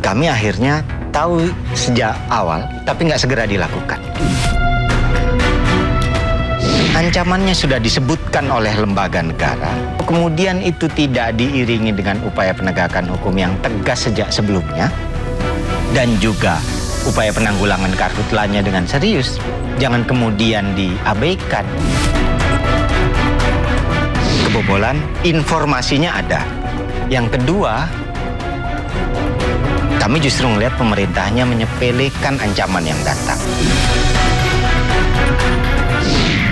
Kami akhirnya tahu sejak awal, tapi nggak segera dilakukan. Ancamannya sudah disebutkan oleh lembaga negara, kemudian itu tidak diiringi dengan upaya penegakan hukum yang tegas sejak sebelumnya, dan juga upaya penanggulangan karhutlanya dengan serius, jangan kemudian diabaikan. Kebobolan, informasinya ada. Yang kedua, kami justru melihat pemerintahnya menyepelekan ancaman yang datang.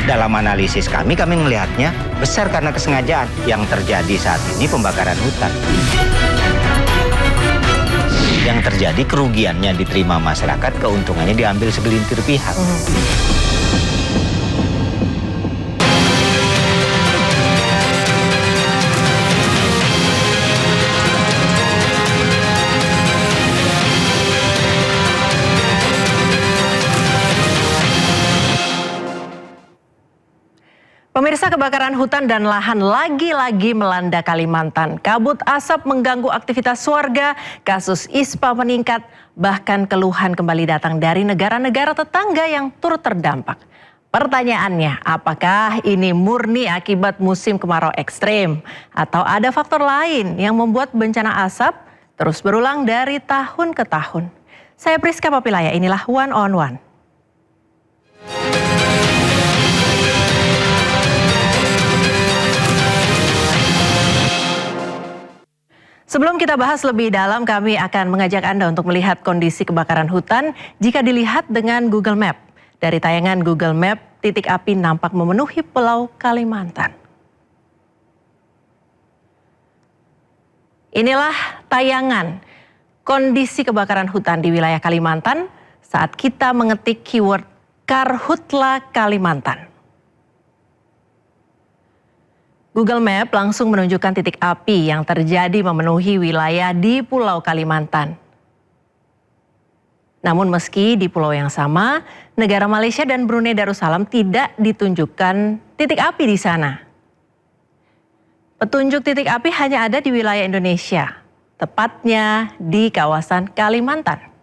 Dalam analisis kami melihatnya besar karena kesengajaan yang terjadi saat ini pembakaran hutan. Yang terjadi kerugiannya diterima masyarakat, keuntungannya diambil segelintir pihak. Pemirsa, kebakaran hutan dan lahan lagi-lagi melanda Kalimantan. Kabut asap mengganggu aktivitas warga, kasus ISPA meningkat, bahkan keluhan kembali datang dari negara-negara tetangga yang turut terdampak. Pertanyaannya, apakah ini murni akibat musim kemarau ekstrim? Atau ada faktor lain yang membuat bencana asap terus berulang dari tahun ke tahun? Saya Priska Papilaya, inilah One on One. Sebelum kita bahas lebih dalam, kami akan mengajak Anda untuk melihat kondisi kebakaran hutan jika dilihat dengan Google Map. Dari tayangan Google Map, titik api nampak memenuhi Pulau Kalimantan. Inilah tayangan kondisi kebakaran hutan di wilayah Kalimantan saat kita mengetik keyword Karhutla Kalimantan. Google Map langsung menunjukkan titik api yang terjadi memenuhi wilayah di Pulau Kalimantan. Namun meski di pulau yang sama, negara Malaysia dan Brunei Darussalam tidak ditunjukkan titik api di sana. Petunjuk titik api hanya ada di wilayah Indonesia, tepatnya di kawasan Kalimantan.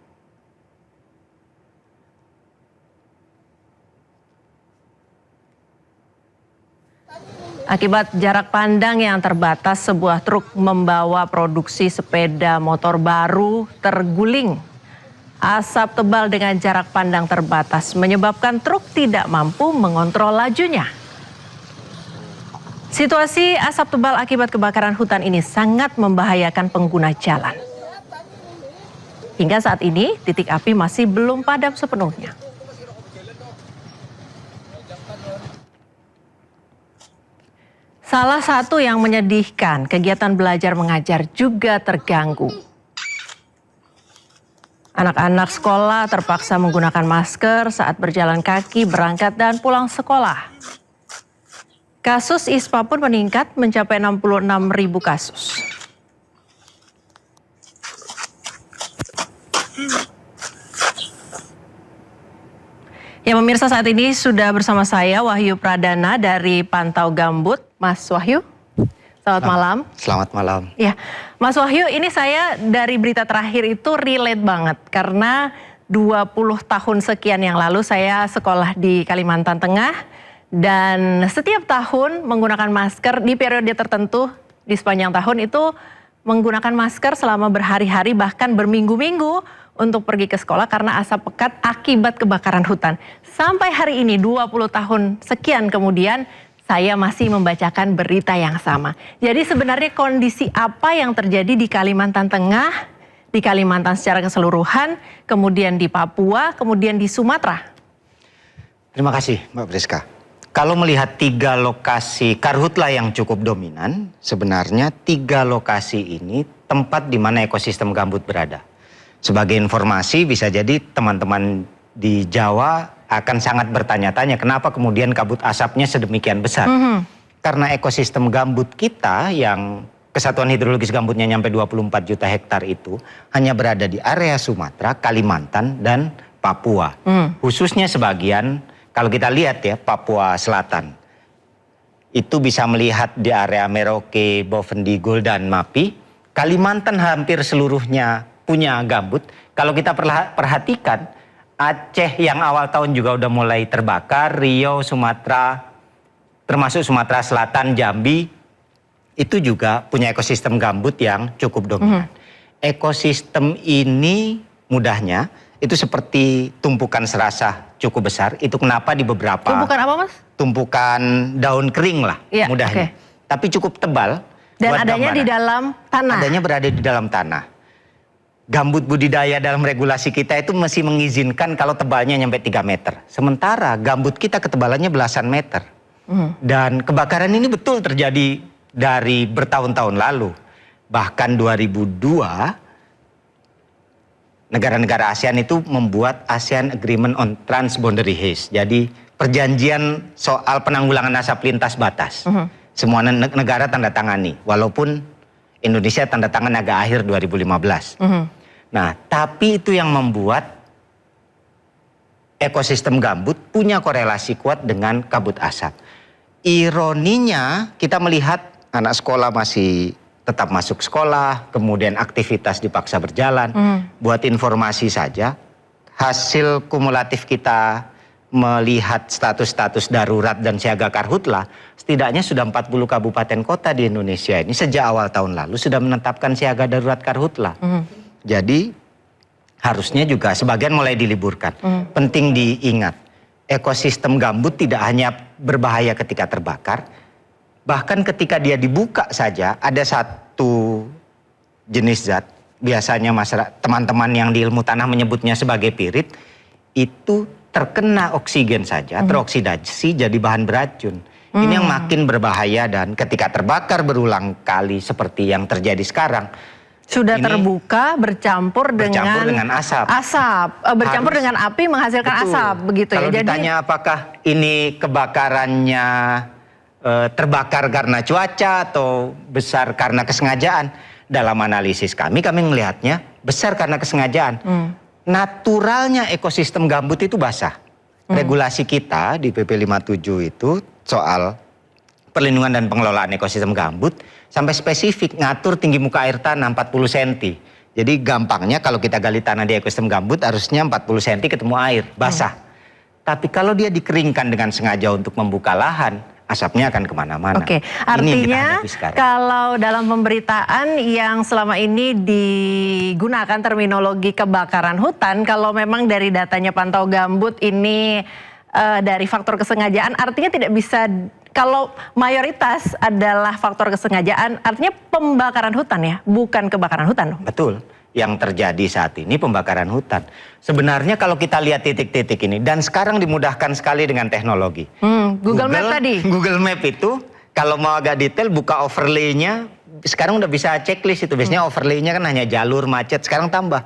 Akibat jarak pandang yang terbatas, sebuah truk membawa produksi sepeda motor baru terguling. Asap tebal dengan jarak pandang terbatas menyebabkan truk tidak mampu mengontrol lajunya. Situasi asap tebal akibat kebakaran hutan ini sangat membahayakan pengguna jalan. Hingga saat ini, titik api masih belum padam sepenuhnya. Salah satu yang menyedihkan, kegiatan belajar mengajar juga terganggu. Anak-anak sekolah terpaksa menggunakan masker saat berjalan kaki, berangkat dan pulang sekolah. Kasus ISPA pun meningkat mencapai 66.000 kasus. Ya pemirsa, saat ini sudah bersama saya Wahyu Pradana dari Pantau Gambut. Mas Wahyu, selamat malam. Selamat malam. Ya, Mas Wahyu, ini saya dari berita terakhir itu relate banget. Karena 20 tahun sekian yang lalu saya sekolah di Kalimantan Tengah. Dan setiap tahun menggunakan masker di periode tertentu di sepanjang tahun itu menggunakan masker selama berhari-hari bahkan berminggu-minggu untuk pergi ke sekolah karena asap pekat akibat kebakaran hutan. Sampai hari ini 20 tahun sekian kemudian saya masih membacakan berita yang sama. Jadi sebenarnya kondisi apa yang terjadi di Kalimantan Tengah, di Kalimantan secara keseluruhan, kemudian di Papua, kemudian di Sumatera? Terima kasih Mbak Priska. Kalau melihat 3 lokasi karhutla yang cukup dominan, sebenarnya 3 lokasi ini tempat di mana ekosistem gambut berada. Sebagai informasi, bisa jadi teman-teman di Jawa akan sangat bertanya-tanya kenapa kemudian kabut asapnya sedemikian besar. Karena ekosistem gambut kita yang kesatuan hidrologis gambutnya nyampe 24 juta hektar itu hanya berada di area Sumatera, Kalimantan, dan Papua. Khususnya sebagian, kalau kita lihat ya, Papua Selatan. Itu bisa melihat di area Merauke, Bovendigul, dan Mapi. Kalimantan hampir seluruhnya punya gambut. Kalau kita perhatikan, Aceh yang awal tahun juga udah mulai terbakar, Riau, Sumatera, termasuk Sumatera Selatan, Jambi, itu juga punya ekosistem gambut yang cukup dominan. Ekosistem ini mudahnya itu seperti tumpukan serasa cukup besar. Itu kenapa di beberapa... Tumpukan apa, Mas? Tumpukan daun kering lah, Iya, mudahnya. Tapi cukup tebal. Dan buat adanya gambaran. di dalam tanah. Adanya berada di dalam tanah. Gambut budidaya dalam regulasi kita itu masih mengizinkan kalau tebalnya nyampe 3 meter. Sementara gambut kita ketebalannya belasan meter. Dan kebakaran ini betul terjadi dari bertahun-tahun lalu. Bahkan 2002, negara-negara ASEAN itu membuat ASEAN Agreement on Transboundary Haze. Jadi perjanjian soal penanggulangan asap lintas batas. Semua negara tanda tangani, walaupun Indonesia tanda tangan agak akhir 2015. Nah, tapi itu yang membuat ekosistem gambut punya korelasi kuat dengan kabut asap. Ironinya kita melihat anak sekolah masih tetap masuk sekolah, kemudian aktivitas dipaksa berjalan. Buat informasi saja, hasil kumulatif kita melihat status-status darurat dan siaga karhutla, setidaknya sudah 40 kabupaten kota di Indonesia ini sejak awal tahun lalu sudah menetapkan siaga darurat karhutla. Jadi harusnya juga sebagian mulai diliburkan. Penting diingat, ekosistem gambut tidak hanya berbahaya ketika terbakar, bahkan ketika dia dibuka saja ada satu jenis zat, biasanya masyarakat teman-teman yang di ilmu tanah menyebutnya sebagai pirit, itu terkena oksigen saja, teroksidasi jadi bahan beracun. Ini yang makin berbahaya dan ketika terbakar berulang kali seperti yang terjadi sekarang. Sudah ini terbuka bercampur dengan asap. Bercampur dengan api menghasilkan asap begitu Kalau ya. Jadi ditanya apakah ini kebakarannya terbakar karena cuaca atau besar karena kesengajaan, dalam analisis kami melihatnya besar karena kesengajaan. Naturalnya ekosistem gambut itu basah. Regulasi kita di PP 57 itu soal perlindungan dan pengelolaan ekosistem gambut sampai spesifik ngatur tinggi muka air tanah 40 cm. Jadi gampangnya kalau kita gali tanah di ekosistem gambut harusnya 40 cm ketemu air, basah. Tapi kalau dia dikeringkan dengan sengaja untuk membuka lahan, asapnya akan kemana-mana. Oke, artinya kalau dalam pemberitaan yang selama ini digunakan terminologi kebakaran hutan, kalau memang dari datanya Pantau Gambut ini dari faktor kesengajaan, artinya tidak bisa, kalau mayoritas adalah faktor kesengajaan, artinya pembakaran hutan ya, bukan kebakaran hutan dong? Betul. Yang terjadi saat ini pembakaran hutan. Sebenarnya kalau kita lihat titik-titik ini, dan sekarang dimudahkan sekali dengan teknologi. Google Map tadi? Google Map itu, kalau mau agak detail, buka overlay-nya, sekarang udah bisa checklist itu. Biasanya overlay-nya kan hanya jalur, macet, sekarang tambah.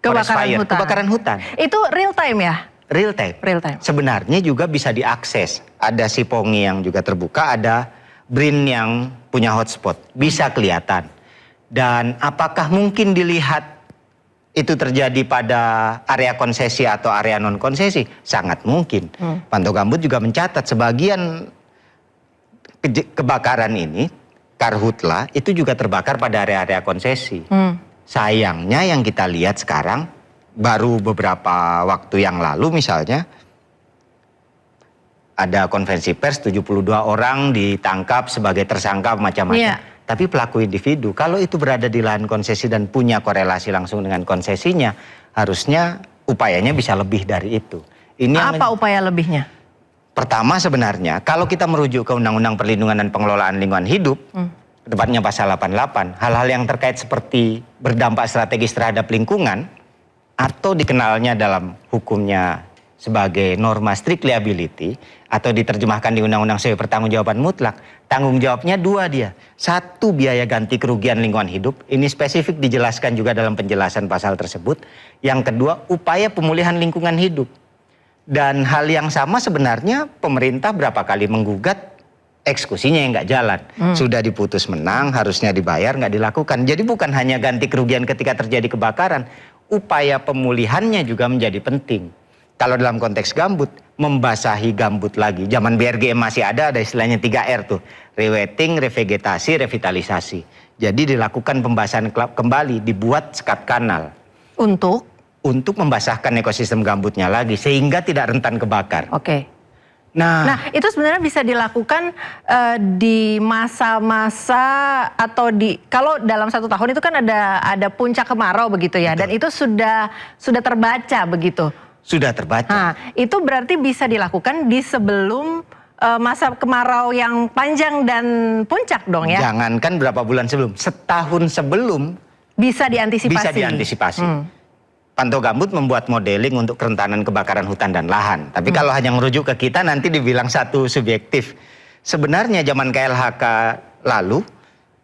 Kebakaran hutan. Itu real time ya? Real time. Real time. Sebenarnya juga bisa diakses. Ada Sipongi yang juga terbuka, ada BRIN yang punya hotspot. Bisa kelihatan. Dan apakah mungkin dilihat itu terjadi pada area konsesi atau area non konsesi? Sangat mungkin. Pantau Gambut juga mencatat sebagian kebakaran ini, karhutla, itu juga terbakar pada area-area konsesi. Sayangnya yang kita lihat sekarang, baru beberapa waktu yang lalu misalnya, ada konferensi pers 72 orang ditangkap sebagai tersangka macam-macam. Tapi pelaku individu, kalau itu berada di lahan konsesi dan punya korelasi langsung dengan konsesinya, harusnya upayanya bisa lebih dari itu. Ini apa upaya lebihnya? Pertama sebenarnya, kalau kita merujuk ke Undang-Undang Perlindungan dan Pengelolaan Lingkungan Hidup, tepatnya pasal 88, hal-hal yang terkait seperti berdampak strategis terhadap lingkungan, atau dikenalnya dalam hukumnya sebagai norma strict liability, atau diterjemahkan di Undang-Undang sebagai pertanggungjawaban mutlak, tanggung jawabnya dua dia. Satu, biaya ganti kerugian lingkungan hidup, ini spesifik dijelaskan juga dalam penjelasan pasal tersebut. Yang kedua, upaya pemulihan lingkungan hidup. Dan hal yang sama sebenarnya pemerintah berapa kali menggugat, eksekusinya yang nggak jalan. Sudah diputus menang, harusnya dibayar, nggak dilakukan. Jadi bukan hanya ganti kerugian ketika terjadi kebakaran, upaya pemulihannya juga menjadi penting. Kalau dalam konteks gambut, membasahi gambut lagi. Zaman BRGM masih ada istilahnya 3R tuh. Rewetting, revegetasi, revitalisasi. Jadi dilakukan pembasahan kembali, dibuat sekat kanal Untuk? untuk membasahkan ekosistem gambutnya lagi sehingga tidak rentan kebakar. Oke. Nah, Nah, itu sebenarnya bisa dilakukan di masa-masa atau kalau dalam 1 tahun itu kan ada puncak kemarau begitu ya, dan itu sudah terbaca begitu. sudah terbaca. Nah, itu berarti bisa dilakukan di sebelum masa kemarau yang panjang dan puncak dong ya? Jangankan berapa bulan sebelum, setahun sebelum Bisa diantisipasi. bisa diantisipasi. Pantau Gambut membuat modeling untuk kerentanan kebakaran hutan dan lahan. Tapi kalau hanya merujuk ke kita nanti dibilang satu subjektif. Sebenarnya zaman KLHK lalu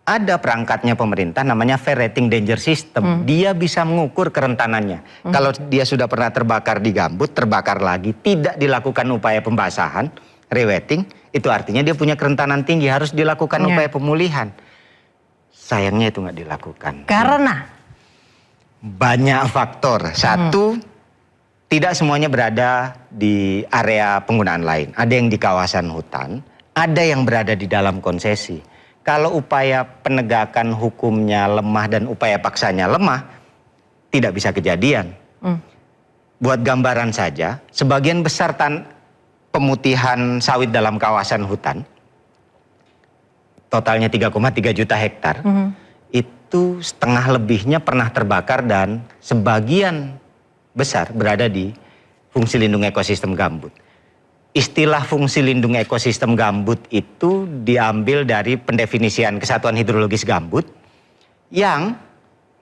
ada perangkatnya pemerintah namanya Fair Rating Danger System. Dia bisa mengukur kerentanannya. Kalau dia sudah pernah terbakar di gambut, terbakar lagi, tidak dilakukan upaya pembasahan, rewetting, itu artinya dia punya kerentanan tinggi, harus dilakukan upaya pemulihan. Sayangnya itu nggak dilakukan. Karena? Banyak faktor. Satu, tidak semuanya berada di area penggunaan lain. Ada yang di kawasan hutan, ada yang berada di dalam konsesi. Kalau upaya penegakan hukumnya lemah dan upaya paksanya lemah, tidak bisa kejadian. Buat gambaran saja, sebagian besar pemutihan sawit dalam kawasan hutan, totalnya 3,3 juta hektar, itu setengah lebihnya pernah terbakar dan sebagian besar berada di fungsi lindung ekosistem gambut. Istilah fungsi lindung ekosistem gambut itu diambil dari pendefinisian Kesatuan Hidrologis Gambut yang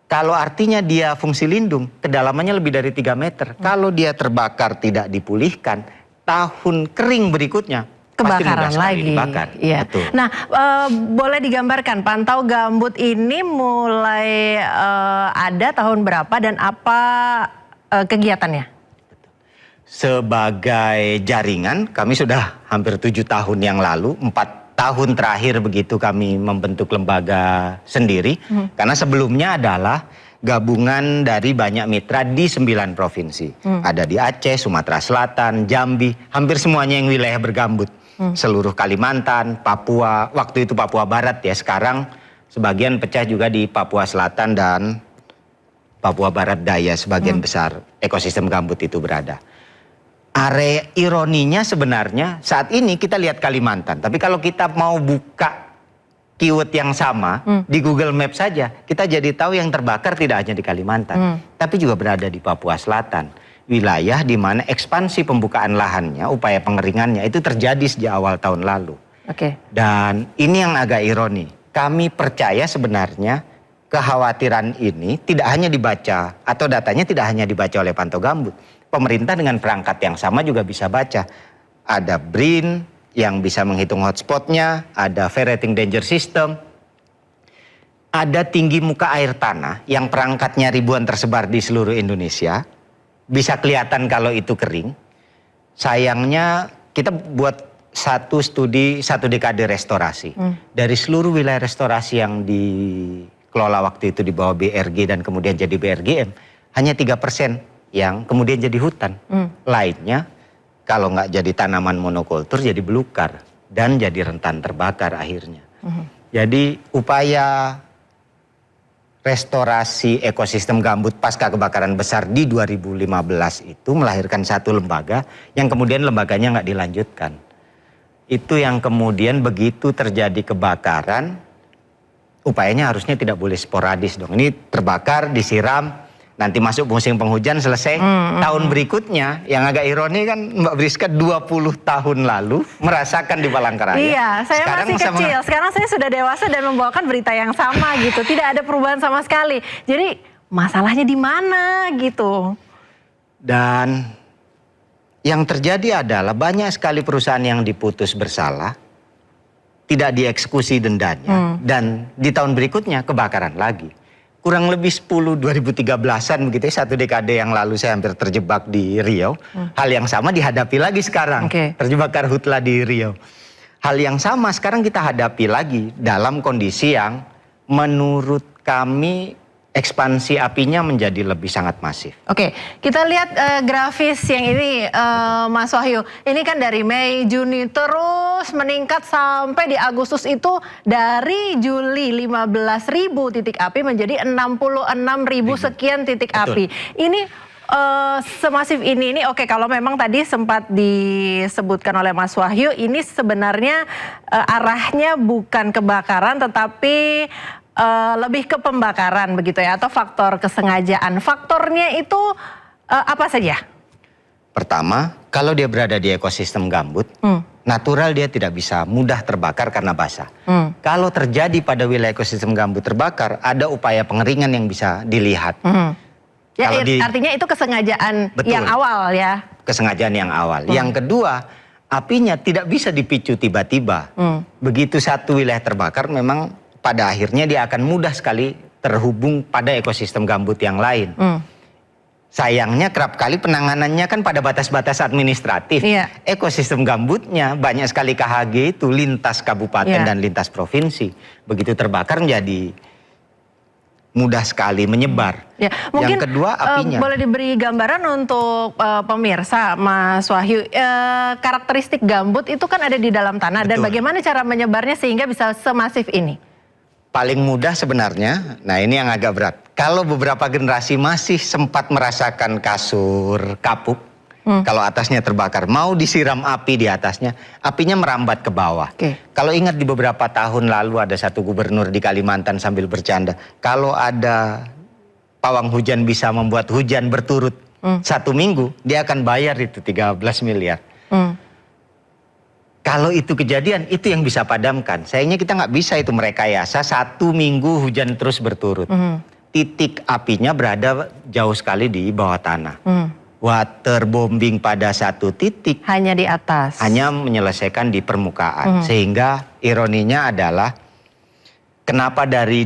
kalau artinya dia fungsi lindung, kedalamannya lebih dari 3 meter. Kalau dia terbakar tidak dipulihkan, tahun kering berikutnya pasti mudah Kebakaran sekali lagi. dibakar. Iya. Betul. Nah, boleh digambarkan Pantau Gambut ini mulai ada tahun berapa dan apa kegiatannya? Sebagai jaringan, kami sudah hampir 7 tahun yang lalu, 4 tahun terakhir begitu kami membentuk lembaga sendiri. Karena sebelumnya adalah gabungan dari banyak mitra di 9 provinsi. Ada di Aceh, Sumatera Selatan, Jambi, hampir semuanya yang wilayah bergambut. Seluruh Kalimantan, Papua, waktu itu Papua Barat ya, sekarang sebagian pecah juga di Papua Selatan dan Papua Barat Daya, sebagian besar ekosistem gambut itu berada. Area ironinya sebenarnya saat ini kita lihat Kalimantan, tapi kalau kita mau buka keyword yang sama di Google Maps saja, kita jadi tahu yang terbakar tidak hanya di Kalimantan, tapi juga berada di Papua Selatan. Wilayah di mana ekspansi pembukaan lahannya, upaya pengeringannya itu terjadi sejak awal tahun lalu. Oke. Dan ini yang agak ironi, kami percaya sebenarnya kekhawatiran ini tidak hanya dibaca atau datanya tidak hanya dibaca oleh Pantau Gambut. Pemerintah dengan perangkat yang sama juga bisa baca. Ada BRIN yang bisa menghitung hotspotnya, ada Fair Rating Danger System, ada tinggi muka air tanah yang perangkatnya ribuan tersebar di seluruh Indonesia. Bisa kelihatan kalau itu kering. Sayangnya kita buat satu studi 1 dekade restorasi. Dari seluruh wilayah restorasi yang dikelola waktu itu di bawah BRG dan kemudian jadi BRGM, hanya 3% yang kemudian jadi hutan. Lainnya kalau nggak jadi tanaman monokultur jadi belukar dan jadi rentan terbakar akhirnya. Jadi upaya restorasi ekosistem gambut pasca kebakaran besar di 2015 itu melahirkan satu lembaga yang kemudian lembaganya nggak dilanjutkan. Itu yang kemudian begitu terjadi kebakaran, upayanya harusnya tidak boleh sporadis dong. Ini terbakar, disiram, nanti masuk musim penghujan selesai. Tahun berikutnya yang agak ironi kan Mbak Briska 20 tahun lalu merasakan di Palangkaraya. Iya, saya masih kecil. Sekarang saya sudah dewasa dan membawakan berita yang sama gitu. Tidak ada perubahan sama sekali. Jadi masalahnya di mana gitu. Dan yang terjadi adalah banyak sekali perusahaan yang diputus bersalah, tidak dieksekusi dendanya. Dan di tahun berikutnya kebakaran lagi. Kurang lebih 2013-an begitu ya, 1 dekade yang lalu saya hampir terjebak di Riau. Hal yang sama dihadapi lagi sekarang, terjebak karhutla di Riau. Hal yang sama sekarang kita hadapi lagi dalam kondisi yang menurut kami ekspansi apinya menjadi lebih sangat masif. Oke, kita lihat grafis yang ini Mas Wahyu. Ini kan dari Mei, Juni terus meningkat sampai di Agustus itu dari Juli 15.000 titik api menjadi 66.000 sekian titik api. Ini semasif ini oke, kalau memang tadi sempat disebutkan oleh Mas Wahyu, ini sebenarnya arahnya bukan kebakaran tetapi lebih ke pembakaran begitu ya, atau faktor kesengajaan. Faktornya itu apa saja? Pertama, kalau dia berada di ekosistem gambut, natural dia tidak bisa mudah terbakar karena basah. Kalau terjadi pada wilayah ekosistem gambut terbakar, ada upaya pengeringan yang bisa dilihat. Ya, artinya itu kesengajaan yang awal ya? Kesengajaan yang awal. Yang kedua, apinya tidak bisa dipicu tiba-tiba. Begitu satu wilayah terbakar, memang pada akhirnya dia akan mudah sekali terhubung pada ekosistem gambut yang lain. Sayangnya kerap kali penanganannya kan pada batas-batas administratif. Ekosistem gambutnya banyak sekali KHG itu lintas kabupaten dan lintas provinsi. Begitu terbakar menjadi mudah sekali menyebar. Mungkin yang kedua apinya. Boleh diberi gambaran untuk pemirsa Mas Wahyu, karakteristik gambut itu kan ada di dalam tanah. Dan bagaimana cara menyebarnya sehingga bisa semasif ini? Paling mudah sebenarnya, nah ini yang agak berat. Kalau beberapa generasi masih sempat merasakan kasur kapuk, kalau atasnya terbakar, mau disiram api di atasnya, apinya merambat ke bawah. Kalau ingat di beberapa tahun lalu ada satu gubernur di Kalimantan sambil bercanda, kalau ada pawang hujan bisa membuat hujan berturut 1 minggu, dia akan bayar itu 13 miliar. Kalau itu kejadian, itu yang bisa padamkan. Sayangnya kita nggak bisa itu merekayasa 1 minggu hujan terus berturut. Titik apinya berada jauh sekali di bawah tanah. Waterbombing pada satu titik. Hanya di atas. Hanya menyelesaikan di permukaan. Sehingga ironinya adalah, kenapa dari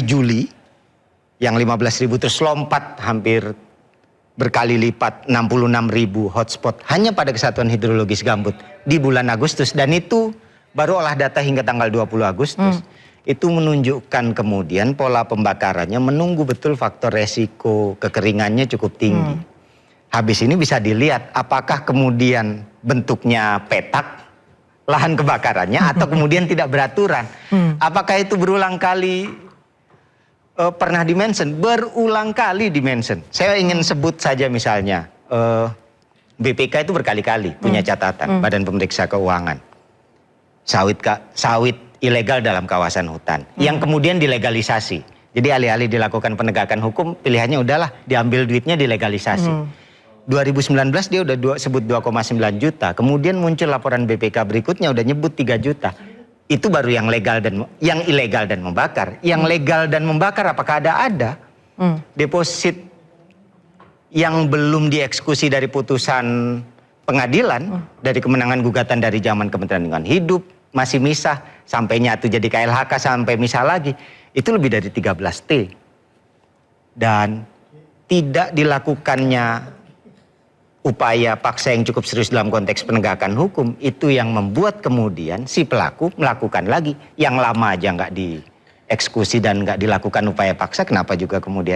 Juli, yang 15.000 terus lompat hampir berkali lipat 66.000 hotspot hanya pada Kesatuan Hidrologis Gambut di bulan Agustus, dan itu baru olah data hingga tanggal 20 Agustus. Itu menunjukkan kemudian pola pembakarannya menunggu betul faktor resiko kekeringannya cukup tinggi. Habis ini bisa dilihat apakah kemudian bentuknya petak lahan kebakarannya atau kemudian tidak beraturan. Apakah itu berulang kali pernah dimention, berulang kali dimention. Saya ingin sebut saja misalnya, BPK itu berkali-kali punya catatan, Badan Pemeriksa Keuangan. Sawit ilegal dalam kawasan hutan, yang kemudian dilegalisasi. Jadi alih-alih dilakukan penegakan hukum, pilihannya udahlah diambil duitnya dilegalisasi. 2019 dia udah sebut 2,9 juta, kemudian muncul laporan BPK berikutnya udah nyebut 3 juta. Itu baru yang legal dan yang ilegal dan membakar. Yang legal dan membakar apakah ada? Deposit yang belum dieksekusi dari putusan pengadilan, dari kemenangan gugatan dari zaman Kementerian Lingkungan Hidup, masih misah, sampai nyatu jadi KLHK, sampai misah lagi, itu lebih dari 13 T. Dan tidak dilakukannya upaya paksa yang cukup serius dalam konteks penegakan hukum, itu yang membuat kemudian si pelaku melakukan lagi. Yang lama aja nggak dieksekusi dan nggak dilakukan upaya paksa, kenapa juga kemudian